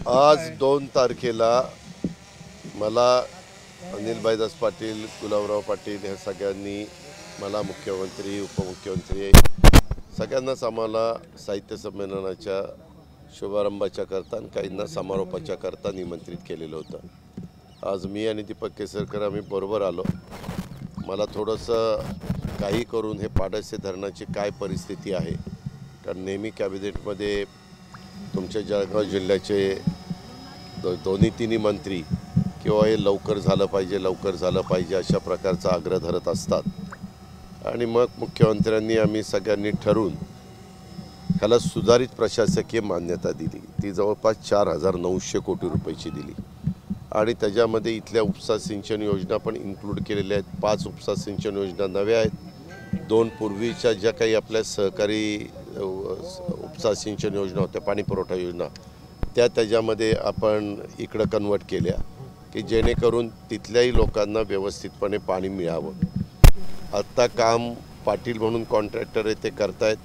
आज 2 तारखेला मला अनिल भाईदास पाटील, गुलाबराव पाटील ह्या सगळ्यांनी मला मुख्यमंत्री, उपमुख्यमंत्री सगळ्यांनाच आम्हाला साहित्य संमेलनाच्या शुभारंभाच्या करता आणि काहींना समारोपाच्या करता निमंत्रित केलेलं होतं। आज मी आणि दीपक केसरकर आम्ही बरोबर आलो। मला थोडंसं काही करून हे पाडसे धरणाची काय परिस्थिती आहे, कारण नेहमी कॅबिनेटमध्ये तुमच्या जळगाव जिल्ह्याचे दोन्ही तिन्ही मंत्री किंवा हे लवकर झालं पाहिजे अशा प्रकारचा आग्रह धरत असतात आणि मग मुख्यमंत्र्यांनी आम्ही सगळ्यांनी ठरवून ह्याला सुधारित प्रशासकीय मान्यता दिली। ती जवळपास 4,900 कोटी रुपयाची दिली आणि त्याच्यामध्ये इथल्या उपसा सिंचन योजना पण इन्क्लूड केलेल्या आहेत। 5 उपसा सिंचन योजना नव्या आहेत, 2 पूर्वीच्या ज्या काही आपल्या सहकारी उपसा सिंचन योजना होत्या, पाणी पुरवठा योजना, त्याच्यामध्ये आपण इकडं कन्वर्ट केल्या की जेणेकरून तिथल्याही लोकांना व्यवस्थितपणे पाणी मिळावं। आत्ता काम पाटील म्हणून कॉन्ट्रॅक्टर आहे ते करतायत,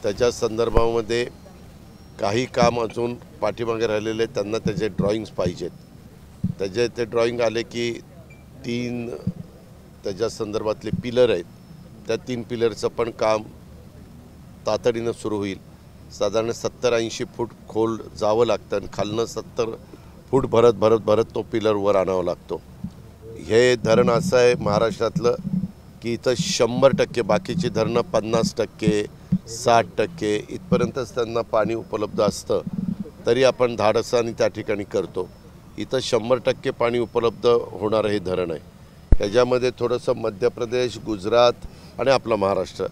त्याच्या संदर्भामध्ये काही काम अजून पाठीमागे राहिलेले त्यांना त्याचे ड्रॉइंग्स पाहिजेत। त्याचे ते ड्रॉइंग आले की 3 त्याच्या संदर्भातले पिलर आहेत, त्या 3 पिलरचं पण काम तातडीनं सुरू होईल। साधारण 70-80 फूट खोल जावं लागतं आणि खालनं 70 फूट भरत तो पिलर वर आणावा लागतो। हे धरण असं आहे महाराष्ट्रातलं की इथं 100% बाकीची धरणं 50%, 60% इथपर्यंतच त्यांना पाणी उपलब्ध असतं, तरी आपण धाडसाने त्या ठिकाणी करतो। इथं 100% पाणी उपलब्ध होणारं हे धरण आहे। ह्याच्यामध्ये थोडंसं मध्य प्रदेश, गुजरात आणि आपला महाराष्ट्र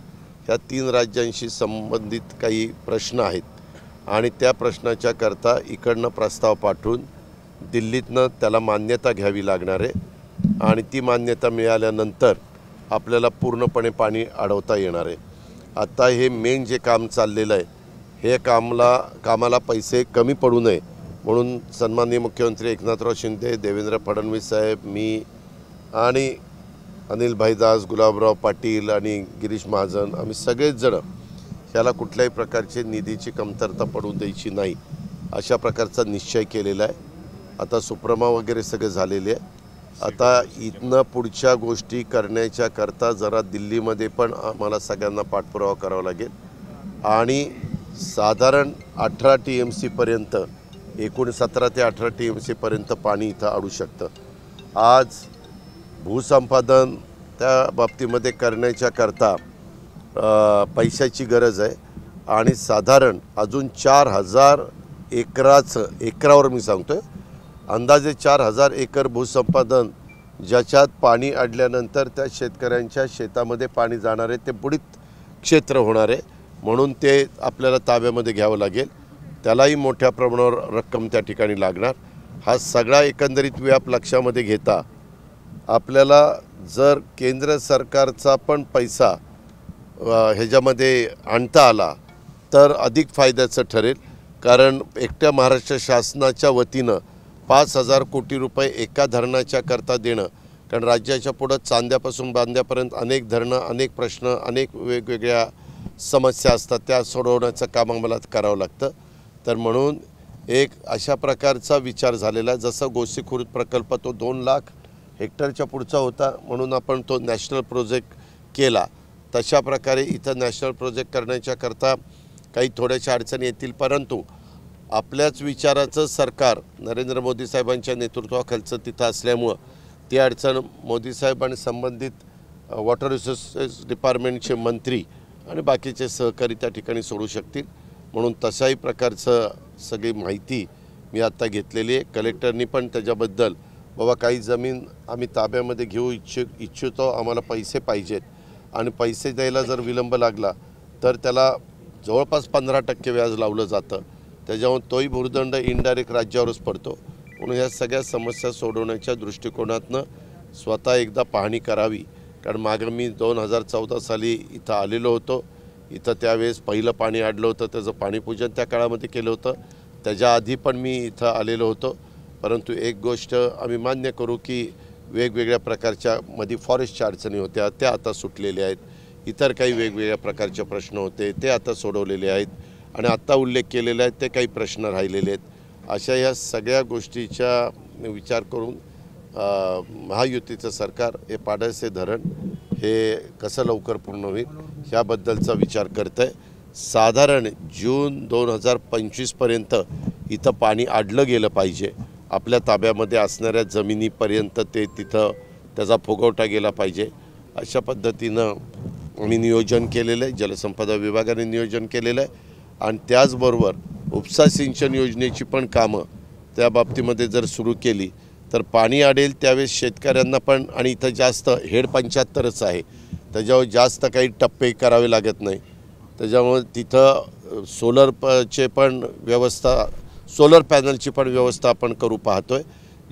ह्या 3 राज्यांशी संबंधित काही प्रश्न आहेत आणि त्या प्रश्नाच्या करता इकडनं प्रस्ताव पाठवून दिल्लीतनं त्याला मान्यता घ्यावी लागणार आहे आणि ती मान्यता मिळाल्यानंतर आपल्याला पूर्णपणे पाणी अडवता येणार आहे। आता हे मेन जे काम चाललेलं आहे, हे कामाला पैसे कमी पडू नये म्हणून सन्माननीय मुख्यमंत्री एकनाथराव शिंदे, देवेंद्र फडणवीस साहेब, मी आणि अनिल भाईदास, गुलाबराव पाटील आणि गिरीश महाजन आम्ही सगळेच जण ह्याला कुठल्याही प्रकारची निधीची कमतरता पडू द्यायची नाही अशा प्रकारचा निश्चय केलेला आहे। आता सुप्रमा वगैरे सगळे झालेले आहे। आता इथनं पुढच्या गोष्टी करण्याच्या करता जरा दिल्लीमध्ये पण आम्हाला सगळ्यांना पाठपुरावा करावा लागेल आणि साधारण 18 TMC पर्यंत, एकूण 17 ते 18 TMC पर्यंत पाणी इथं अडू शकतं। आज भूसंपादन त्या बाबतीमध्ये करण्याच्या करता पैशाची गरज आहे आणि साधारण अजून 4,000 एकरावर मी सांगतोय, अंदाजे 4,000 एकर भूसंपादन ज्याच्यात पाणी अडल्यानंतर त्या शेतकऱ्यांच्या शेतामध्ये पाणी जाणार आहे, ते बुडीत क्षेत्र होणार आहे म्हणून ते आपल्याला ताब्यामध्ये घ्यावं लागेल। त्यालाही मोठ्या प्रमाणावर रक्कम त्या ठिकाणी लागणार। हा सगळा एकंदरीत व्याप लक्षामध्ये घेता आपल्याला जर केंद्र सरकारचा पण पैसा ह्याच्यामध्ये आणता आला तर अधिक फायद्याचं ठरेल, कारण एकट्या महाराष्ट्र शासनाच्या वतीनं 5,000 कोटी रुपये एका धरणाच्या करता देणं, कारण राज्याच्या पुढं चांद्यापासून बांद्यापर्यंत अनेक धरणं, अनेक प्रश्न, अनेक वेगवेगळ्या समस्या असतात, त्या सोडवण्याचं काम आम्हाला करावं लागतं। तर म्हणून एक अशा प्रकारचा विचार झालेला आहे, जसं गोसीखुर्द प्रकल्प तो 2 लाख हेक्टरच्या पुढचा होता म्हणून आपण तो नॅशनल प्रोजेक्ट केला, तशा प्रकारे इथं नॅशनल प्रोजेक्ट करण्याच्या करता काही थोड्याशा अडचणी येतील, परंतु आपल्याच विचाराचं सरकार नरेंद्र मोदी साहेबांच्या नेतृत्वाखालचं तिथं असल्यामुळं ती अडचण मोदी साहेब आणि संबंधित वॉटर रिसोर्सेस डिपार्टमेंटचे मंत्री आणि बाकीचे सहकारी त्या ठिकाणी सोडू शकतील। म्हणून तशाही प्रकारचं सगळी माहिती मी आत्ता घेतलेली आहे। कलेक्टरनी पण त्याच्याबद्दल बाबा काही जमीन आम्ही ताब्यामध्ये घेऊ इच्छितो, आम्हाला पैसे पाहिजेत आणि पैसे द्यायला जर विलंब लागला तर त्याला जवळपास 15% व्याज लावलं जातं, त्याच्यामुळे तोही भूर्दंड इनडायरेक्ट राज्यावरच पडतो। म्हणून ह्या सगळ्या समस्या सोडवण्याच्या दृष्टिकोनातनं स्वतः एकदा पाहणी करावी, कारण मागं मी 2014 साली इथं आलेलो होतो। इथं त्यावेळेस पहिलं पाणी अडलं होतं, त्याचं पाणीपूजन त्या काळामध्ये केलं होतं, त्याच्या आधी पण मी इथं आलेलो होतो। परंतु एक गोष्ट आम्ही मान्य करू की वेगवेगळ्या प्रकारच्या मध्ये फॉरेस्टच्या अडचणी होत्या, त्या आता सुटलेल्या आहेत, इतर काही वेगवेगळ्या प्रकारचे प्रश्न होते ते आता सोडवलेले आहेत आणि आत्ता उल्लेख केलेले आहेत ते काही प्रश्न राहिलेले आहेत। अशा या सगळ्या गोष्टीचा विचार करून महायुतीचं सरकार हे पाडळसे धरण हे कसं लवकर पूर्ण होईल ह्याबद्दलचा विचार करतं आहे। साधारण जून 2025पर्यंत इथं पाणी अडलं गेलं पाहिजे, आपल्या ताब्यामध्ये असणाऱ्या जमिनीपर्यंत ते तिथं त्याचा फुगवटा गेला पाहिजे, अशा पद्धतीनं आम्ही नियोजन केलेलं आहे, जलसंपदा विभागाने नियोजन केलेलं आहे। आणि त्याचबरोबर उपसा सिंचन योजनेची पण कामं त्या बाबतीमध्ये जर सुरू केली तर पाणी अडेल त्यावेळेस शेतकऱ्यांना पण, आणि इथं जास्त हेड 75च आहे, त्याच्यावर जास्त काही टप्पे करावे लागत नाही, त्याच्यामुळे तिथं सोलरचे पण व्यवस्था, सोलर पॅनलची पण व्यवस्था आपण करू पाहतो आहे,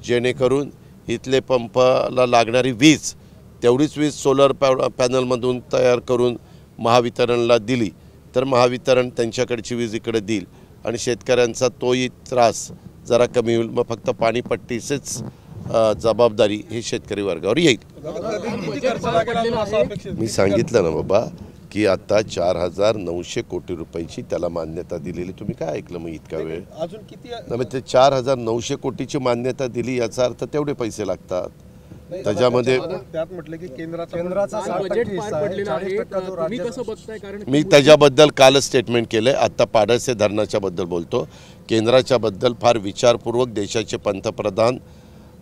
जेणेकरून इथले पंपाला लागणारी वीज तेवढीच वीज सोलर पॅनलमधून तयार करून महावितरणला दिली तर महावितरण त्यांच्याकडची वीज इकडे देईल आणि शेतकऱ्यांचा तोही त्रास जरा कमी होईल। मग फक्त पाणीपट्टीचीच जबाबदारी हे शेतकरी वर्गावर येईल। मी सांगितलं ना बाबा की आता 4,900 कोटी रुपयाची त्याला मान्यता दिलेली, तुम्ही काय ऐकलं मग इतका वेळ? अजून किती? ते 4,900 कोटीची मान्यता दिली याचा अर्थ तेवढे पैसे लागतात। त्याच्यामध्ये त्यात म्हटलं की केंद्राचा मी त्याच्याबद्दल कालच स्टेटमेंट केलं आहे। आत्ता पाडळसे धरणाच्या बद्दल बोलतो। केंद्राच्या बद्दल फार विचारपूर्वक देशाचे पंतप्रधान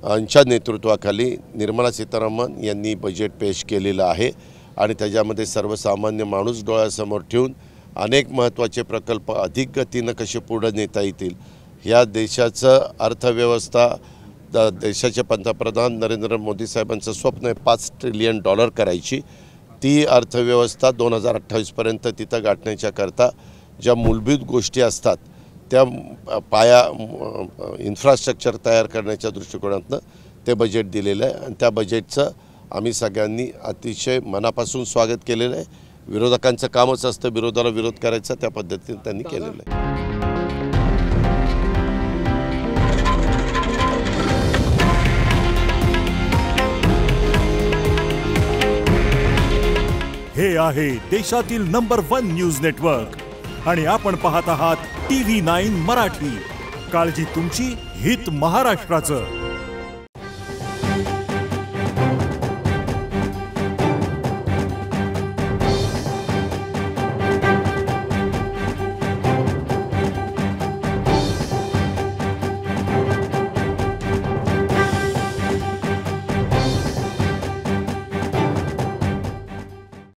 यांच्या नेतृत्वाखाली निर्मला सीतारामन यांनी बजेट पेश केलेलं आहे आणि त्याच्यामध्ये सर्वसामान्य माणूस डोळ्यासमोर ठेवून अनेक महत्त्वाचे प्रकल्प अधिक गतीनं कसे पुढे नेता येतील, ह्या देशाचं अर्थव्यवस्था, देशाचे पंतप्रधान नरेंद्र मोदी साहेबांचं स्वप्न आहे $5 ट्रिलियन करायची, ती अर्थव्यवस्था 2028पर्यंत तिथं गाठण्याच्या करता ज्या मूलभूत गोष्टी असतात त्या पाया इन्फ्रास्ट्रक्चर तयार करण्याच्या दृष्टिकोनातनं ते बजेट दिलेलं आहे आणि त्या बजेटचं आम्ही सगळ्यांनी अतिशय मनापासून स्वागत केलेलं आहे। विरोधकांचं कामच असतं विरोधाला विरोध करायचा, त्या पद्धतीने त्यांनी केलेलं आहे। हे आहे देशातील नंबर 1 न्यूज नेटवर्क आणि आपण पाहत आहात TV9 मराठी। काळजी तुमची, हित महाराष्ट्राचं।